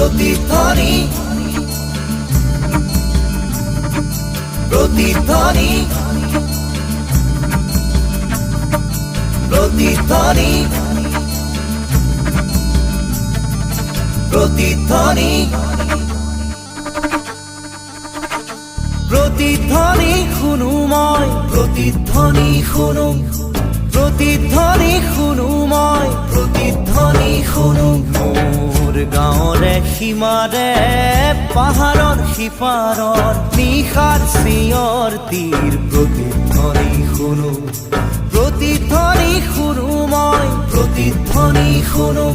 প্ৰতিধ্বনি প্ৰতিধ্বনি প্ৰতিধ্বনি প্ৰতিধ্বনি প্ৰতিধ্বনি খুনুময় প্ৰতিধ্বনি খুনু প্ৰতিধ্বনি খুনুময় প্ৰতিধ্বনি খুনু মোৰ গাঁৱৰে সীমাৰে পাহাৰৰ সিপাৰৰ নিশাৰ চিঞৰ তীৰ প্ৰতিধ্বনি শুনো প্ৰতিধ্বনি শুনো মই প্ৰতিধ্বনি শুনো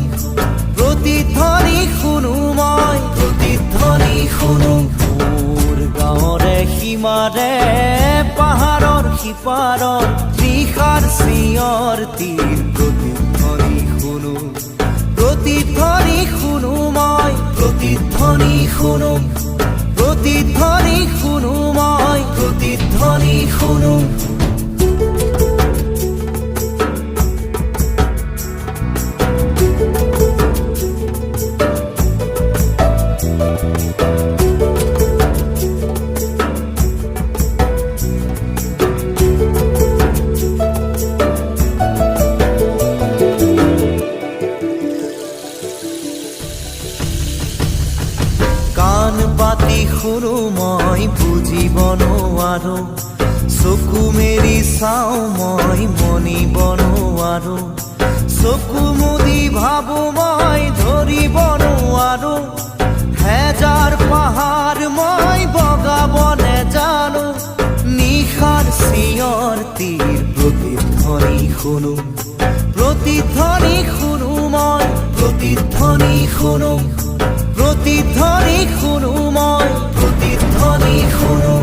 প্ৰতিধ্বনি শুনো মই প্ৰতিধ্বনি শুনো মোৰ গাঁৱৰে সীমাৰে পাহাৰৰ সিপাৰৰ নিশাৰ চিঞৰ তীৰ প্ৰতিধ্বনি শুনো প্ৰতিধ্বনি শুনো মই প্ৰতিধ্বনি শুনো প্ৰতিধ্বনি শুনো মই প্ৰতিধ্বনি শুনো পাতি শুনো মই বুজিব নোৱাৰো চকু মেলি চাওঁ মই মনিব নোৱাৰো চকু মুদি ভাবো মই ধৰিব নোৱাৰো হেজাৰ পাহাৰ মই বগাব নেজানো নিশাৰ চিঞৰ তীৰ প্ৰতিধ্বনি শুনো প্ৰতিধ্বনি শুনো মই প্ৰতিধ্বনি শুনো প্ৰতিধ্বনি শুনো মই প্ৰতিধ্বনি শুনো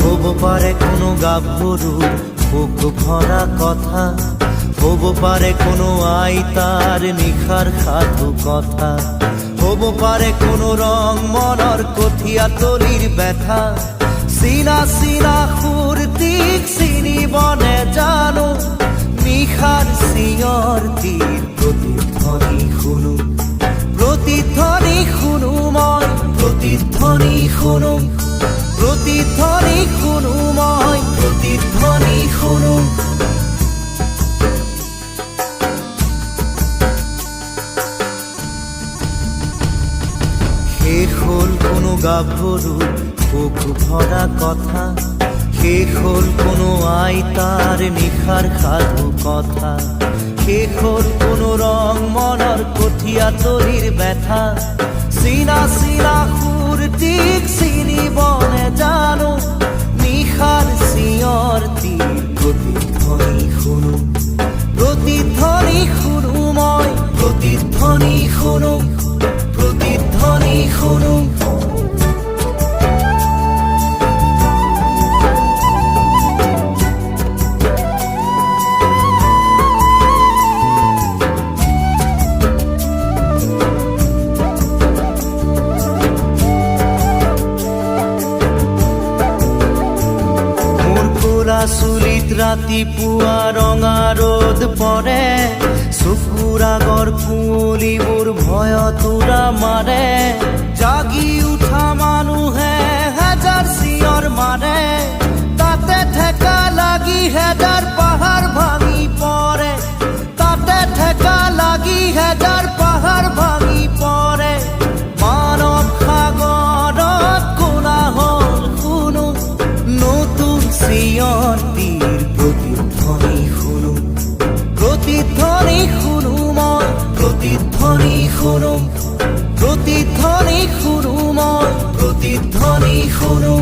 হব পাৰে কোনো গাভৰুৰ বুক ভৰা কথা হব পাৰে কোনো আইতাৰ নিশাৰ সাধু কথা হব পাৰে কোনো ৰং মনৰ কঠীয়া তলিৰ ব্যথা চিনা চিনা সুৰটিক চিনিব নেজানো নিশাৰ চিঞৰ তীৰ প্ৰতিধ্বনি শুনো প্ৰতিধ্বনি শুনো মই প্ৰতিধ্বনি শুনো প্ৰতিধ্বনি শুনো মই প্ৰতিধ্বনি শুনো শেষ হ'ল কোনো গাভৰুৰ বুক ভৰা কথা শেষ হল কোনো আইতাৰ নিশাৰ সাধু কথা শেষ হল কোনো ৰং মনৰ কঠীয়া তলিৰ ব্যথা চিনা চিনা সুৰটিক চিনিব নেজানো নিশাৰ চিঞৰ তীৰ প্ৰতিধ্বনি শুনো প্ৰতিধ্বনি শুনো মই প্ৰতিধ্বনি শুনো প্ৰতিধ্বনি শুনো চুলিত ৰাতিপুৱা ৰঙা ৰ'দ পৰে চকুৰ আগৰ কুঁৱলীবোৰ ভয়ত উৰা মাৰে জাগি উঠা মানুহে হেজাৰ চিঞৰ মাৰে তাতে ঠেকা লাগি হেজাৰ পাহাৰ ভাঙি পৰে তাতে ঠেকা লাগি হেজাৰ পাহাৰ ভাঙি পৰে মানৱ সাগৰত কোলাহল শুনো নতুন চিঞৰ তীৰ প্ৰতিধ্বনি শুনো প্ৰতিধ্বনি শুনো মই প্ৰতিধ্বনি শুনো প্ৰতিধ্বনি শুনো মই প্ৰতিধ্বনি শুনো